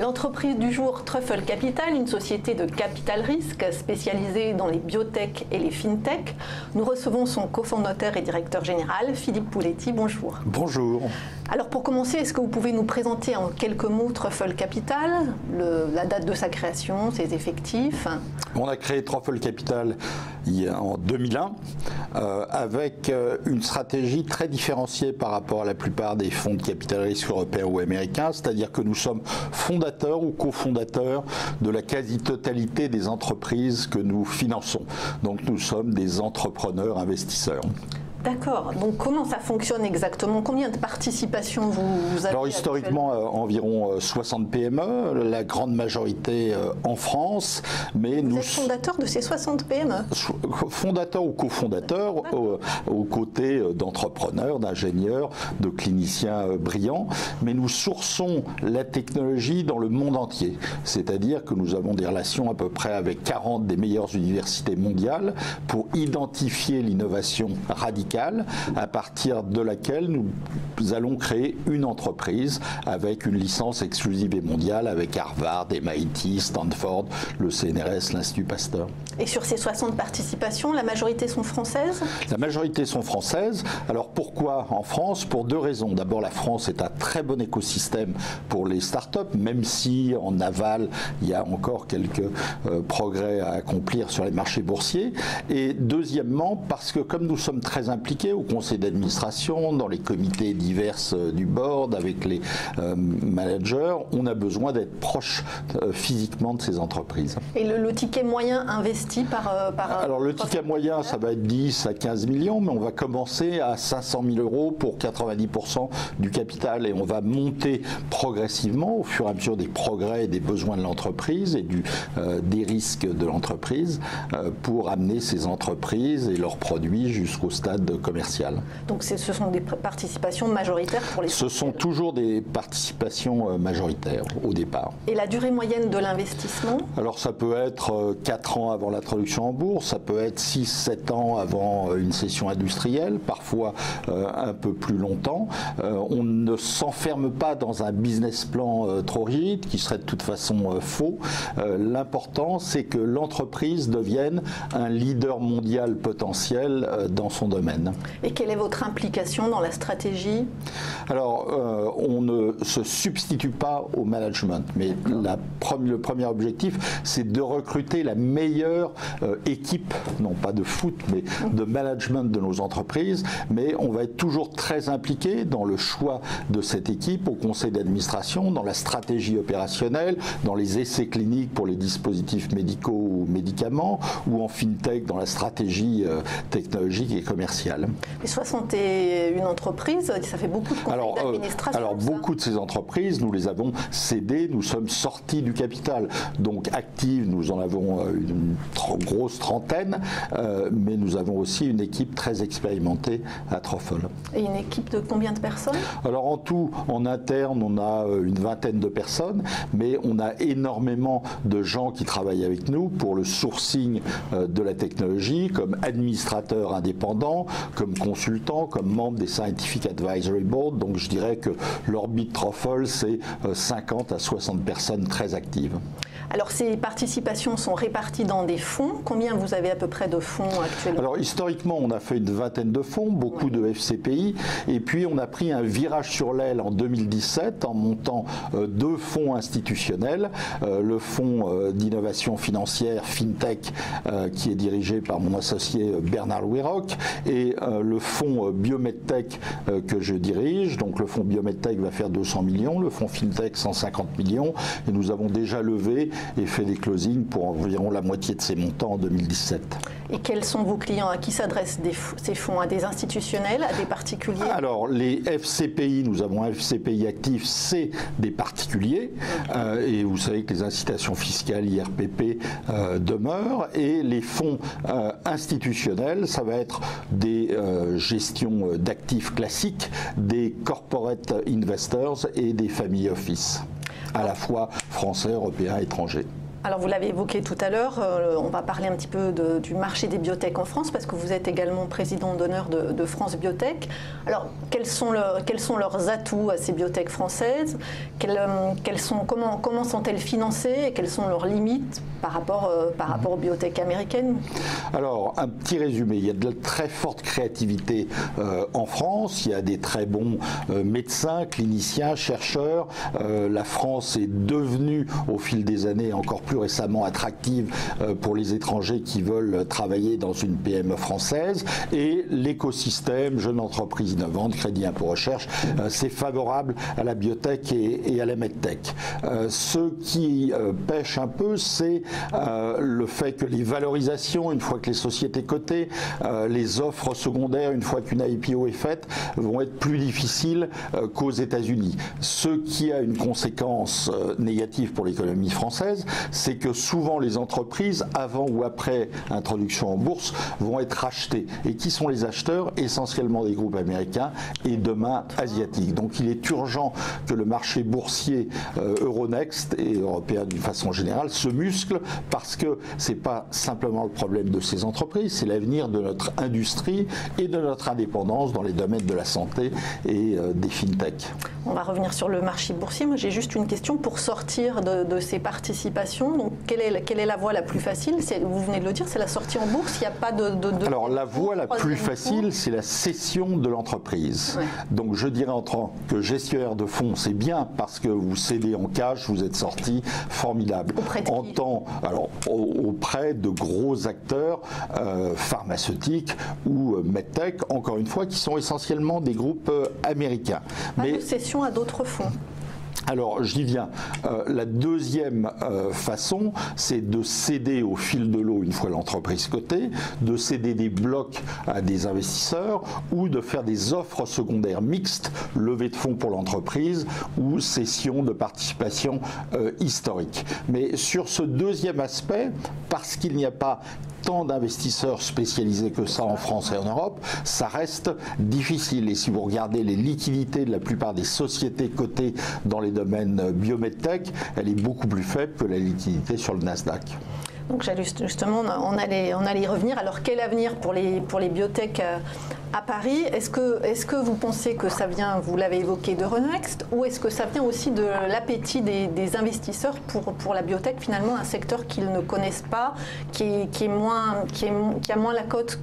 L'entreprise du jour, Truffle Capital, une société de capital risque spécialisée dans les biotech et les fintech. Nous recevons son cofondateur et directeur général, Philippe Pouletti. Bonjour. Bonjour. Alors pour commencer, est-ce que vous pouvez nous présenter en quelques mots Truffle Capital, la date de sa création, ses effectifs? On a créé Truffle Capital en 2001 avec une stratégie très différenciée par rapport à la plupart des fonds de capital risque européens ou américains, c'est-à-dire que nous sommes fondateurs ou cofondateurs de la quasi-totalité des entreprises que nous finançons. Donc nous sommes des entrepreneurs investisseurs. D'accord. Donc comment ça fonctionne exactement? Combien de participations vous avez? Alors historiquement, environ 60 PME, la grande majorité en France. Mais vous êtes fondateur de ces 60 PME? Fondateur ou cofondateur, aux côtés d'entrepreneurs, d'ingénieurs, de cliniciens brillants. Mais nous sourçons la technologie dans le monde entier. C'est-à-dire que nous avons des relations à peu près avec 40 des meilleures universités mondiales pour identifier l'innovation radicale à partir de laquelle nous allons créer une entreprise avec une licence exclusive et mondiale avec Harvard, MIT, Stanford, le CNRS, l'Institut Pasteur. Et sur ces 60 participations, la majorité sont françaises? La majorité sont françaises. Alors pourquoi en France? Pour deux raisons. D'abord, la France est un très bon écosystème pour les startups, même si en aval, il y a encore quelques progrès à accomplir sur les marchés boursiers. Et deuxièmement, parce que comme nous sommes très impliqués au conseil d'administration, dans les comités divers du board, avec les managers, on a besoin d'être proche physiquement de ces entreprises. Et le ticket moyen investi par Alors le ticket moyen, ça va être 10 à 15 millions, mais on va commencer à 500 000 euros pour 90% du capital et on va monter progressivement au fur et à mesure des progrès et des besoins de l'entreprise et des risques de l'entreprise pour amener ces entreprises et leurs produits jusqu'au stade commercial. Donc ce sont des participations majoritaires pour les... Ce sont toujours des participations majoritaires au départ. Et la durée moyenne de l'investissement? Alors ça peut être 4 ans avant l'introduction en bourse, ça peut être 6-7 ans avant une session industrielle, parfois un peu plus longtemps. On ne s'enferme pas dans un business plan trop rigide qui serait de toute façon faux. L'important c'est que l'entreprise devienne un leader mondial potentiel dans son domaine. Et quelle est votre implication dans la stratégie? Alors, on ne se substitue pas au management, mais le premier objectif, c'est de recruter la meilleure équipe, non pas de foot, mais de management de nos entreprises, mais on va être toujours très impliqué dans le choix de cette équipe au conseil d'administration, dans la stratégie opérationnelle, dans les essais cliniques pour les dispositifs médicaux ou médicaments, ou en fintech dans la stratégie technologique et commerciale. Les 61 entreprises, ça fait beaucoup de conseils d'administration. Alors beaucoup de ces entreprises, nous les avons cédées, nous sommes sortis du capital. Donc actives, nous en avons une grosse trentaine, mais nous avons aussi une équipe très expérimentée à Truffle. Et une équipe de combien de personnes? Alors en tout, en interne, on a une vingtaine de personnes, mais on a énormément de gens qui travaillent avec nous pour le sourcing de la technologie, comme administrateurs indépendants, comme consultants, comme membres des Scientific Advisory Board. Donc je dirais que l'orbite Truffle, c'est 50 à 60 personnes très actives. Alors ces participations sont réparties dans des fonds. Combien vous avez à peu près de fonds actuellement? Alors historiquement, on a fait une vingtaine de fonds, beaucoup de FCPI, et puis on a pris un virage sur l'aile en 2017 en montant 2 fonds institutionnels. Le fonds d'innovation financière FinTech qui est dirigé par mon associé Bernard Louis-Roch et le fonds BioMedTech que je dirige. Donc le fonds BioMedTech va faire 200 millions, le fonds FinTech 150 millions et nous avons déjà levé et fait des closings pour environ la moitié de ces montants en 2017. Et quels sont vos clients? À qui s'adressent ces fonds? À des institutionnels, à des particuliers? Alors les FCPI, nous avons un FCPI actif, c'est des particuliers et vous savez que les incitations fiscales IRPP demeurent et les fonds institutionnels, ça va être des gestions d'actifs classiques, des corporate investors et des family office, à la fois français, européens, étrangers. Alors vous l'avez évoqué tout à l'heure, on va parler un petit peu du marché des biotech en France parce que vous êtes également président d'honneur de France Biotech. Alors quels sont leurs atouts à ces biotech françaises? Comment sont-elles financées et quelles sont leurs limites par rapport aux biotech américaines? Alors un petit résumé, il y a de la très forte créativité en France, il y a des très bons médecins, cliniciens, chercheurs. La France est devenue au fil des années encore plus récemment attractive pour les étrangers qui veulent travailler dans une PME française, et l'écosystème jeune entreprise innovante, crédit impôt recherche, c'est favorable à la biotech et à la medtech. Ce qui pêche un peu, c'est le fait que les valorisations, une fois que les sociétés cotées, les offres secondaires, une fois qu'une IPO est faite, vont être plus difficiles qu'aux États-Unis. Ce qui a une conséquence négative pour l'économie française, c'est que souvent les entreprises, avant ou après introduction en bourse, vont être rachetées. Et qui sont les acheteurs? Essentiellement des groupes américains et demain asiatiques. Donc il est urgent que le marché boursier Euronext et européen d'une façon générale se muscle, parce que ce n'est pas simplement le problème de ces entreprises, c'est l'avenir de notre industrie et de notre indépendance dans les domaines de la santé et des fintech. On va revenir sur le marché boursier. Moi, j'ai juste une question pour sortir de ces participations. Donc, quelle est la voie la plus facile? Vous venez de le dire, c'est la sortie en bourse. Il n'y a pas de... Alors, la voie la plus facile, c'est la cession de l'entreprise. Ouais. Donc, je dirais en tant que gestionnaire de fonds, c'est bien parce que vous cédez en cash, vous êtes sorti, formidable. Auprès de qui? Auprès de gros acteurs pharmaceutiques ou medtech, encore une fois, qui sont essentiellement des groupes américains. Pas de cession à d'autres fonds. Alors, j'y viens. La deuxième façon, c'est de céder au fil de l'eau, une fois l'entreprise cotée, de céder des blocs à des investisseurs ou de faire des offres secondaires mixtes, levée de fonds pour l'entreprise ou cession de participation historique. Mais sur ce deuxième aspect, parce qu'il n'y a pas tant d'investisseurs spécialisés que ça en France et en Europe, ça reste difficile. Et si vous regardez les liquidités de la plupart des sociétés cotées dans les domaines biomedtech, elle est beaucoup plus faible que la liquidité sur le Nasdaq. Donc justement, on allait y revenir. Alors quel avenir pour les biotech à Paris? Est-ce que vous pensez que ça vient, vous l'avez évoqué, d'Euronext, ou est-ce que ça vient aussi de l'appétit des investisseurs pour la biotech, finalement un secteur qu'ils ne connaissent pas, qui a moins la cote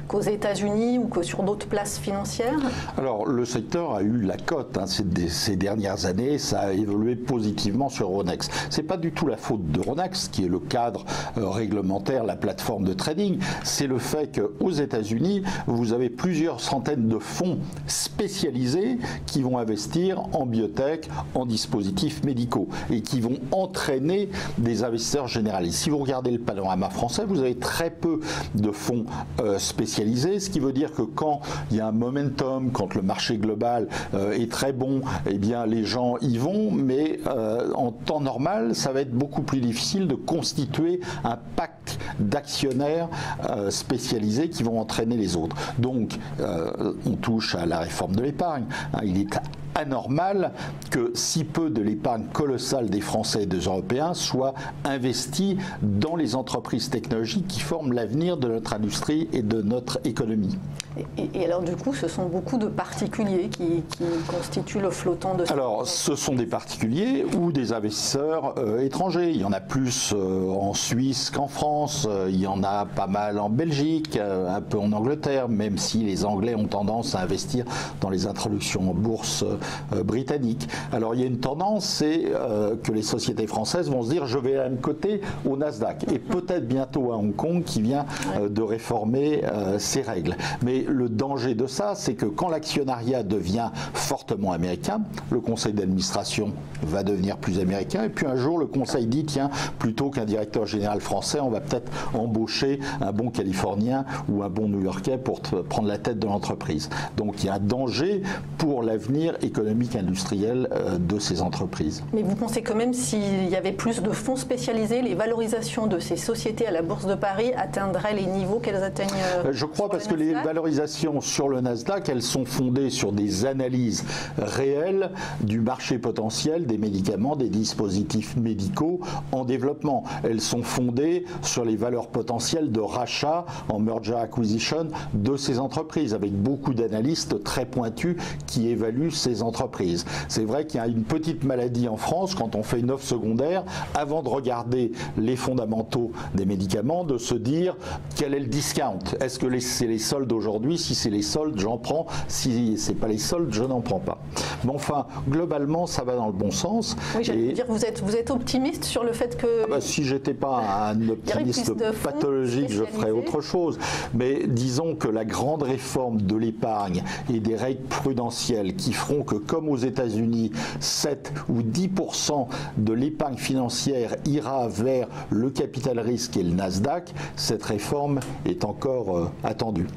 qu'aux États-Unis ou que sur d'autres places financières? Alors le secteur a eu la cote ces dernières années, ça a évolué positivement sur Euronext. C'est pas du tout la faute d'Euronext, qui est le cadre réglementaire, la plateforme de trading, c'est le fait qu'aux États-Unis, vous avez plusieurs centaines de fonds spécialisés qui vont investir en biotech, en dispositifs médicaux et qui vont entraîner des investisseurs généralistes. Si vous regardez le panorama français, vous avez très peu de fonds spécialisés, ce qui veut dire que quand il y a un momentum, quand le marché global est très bon, eh bien les gens y vont, mais en temps normal, ça va être beaucoup plus difficile de constituer un pacte d'actionnaires spécialisés qui vont entraîner les autres. Donc, on touche à la réforme de l'épargne. Il est anormal que si peu de l'épargne colossale des Français et des Européens soit investie dans les entreprises technologiques qui forment l'avenir de notre industrie et de notre économie. Et alors du coup, ce sont beaucoup de particuliers qui constituent le flottant de... Alors, ce sont des particuliers ou des investisseurs étrangers. Il y en a plus en Suisse qu'en France, il y en a pas mal en Belgique, un peu en Angleterre, même si les Anglais ont tendance à investir dans les introductions en bourse britanniques. Alors, il y a une tendance, c'est que les sociétés françaises vont se dire, je vais à un côté au Nasdaq, et peut-être bientôt à Hong Kong qui vient de réformer ses règles. Mais le danger de ça, c'est que quand l'actionnariat devient fortement américain, le conseil d'administration va devenir plus américain, et puis un jour le conseil dit, tiens, plutôt qu'un directeur général français, on va peut-être embaucher un bon Californien ou un bon New-Yorkais pour prendre la tête de l'entreprise. Donc il y a un danger pour l'avenir économique industriel de ces entreprises. Mais vous pensez que même s'il y avait plus de fonds spécialisés, les valorisations de ces sociétés à la Bourse de Paris atteindraient les niveaux qu'elles atteignent? Je crois, parce que les valorisations valorisations sur le Nasdaq, elles sont fondées sur des analyses réelles du marché potentiel des médicaments, des dispositifs médicaux en développement. Elles sont fondées sur les valeurs potentielles de rachat en merger acquisition de ces entreprises, avec beaucoup d'analystes très pointus qui évaluent ces entreprises. C'est vrai qu'il y a une petite maladie en France quand on fait une offre secondaire, avant de regarder les fondamentaux des médicaments, de se dire quel est le discount. Est-ce que c'est les soldes aujourd'hui? Si c'est les soldes, j'en prends. Si c'est pas les soldes, je n'en prends pas. Mais enfin, globalement, ça va dans le bon sens. Oui, j'allais vous dire, vous êtes optimiste sur le fait que... si j'étais pas un optimiste pathologique, je ferais autre chose. Mais disons que la grande réforme de l'épargne et des règles prudentielles qui feront que, comme aux États-Unis, 7 ou 10% de l'épargne financière ira vers le capital risque et le Nasdaq, cette réforme est encore attendue.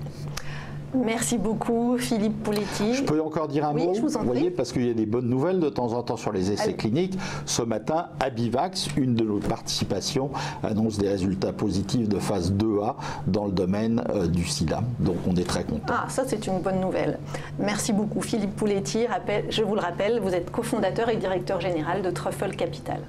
Merci beaucoup, Philippe Pouletti. Je peux encore dire un mot, je vous en prie. voyez, parce qu'il y a des bonnes nouvelles de temps en temps sur les essais cliniques. Ce matin, Abivax, une de nos participations, annonce des résultats positifs de phase 2A dans le domaine du sida. Donc on est très content. Ah, ça c'est une bonne nouvelle. Merci beaucoup, Philippe Pouletti. Je vous le rappelle, vous êtes cofondateur et directeur général de Truffle Capital.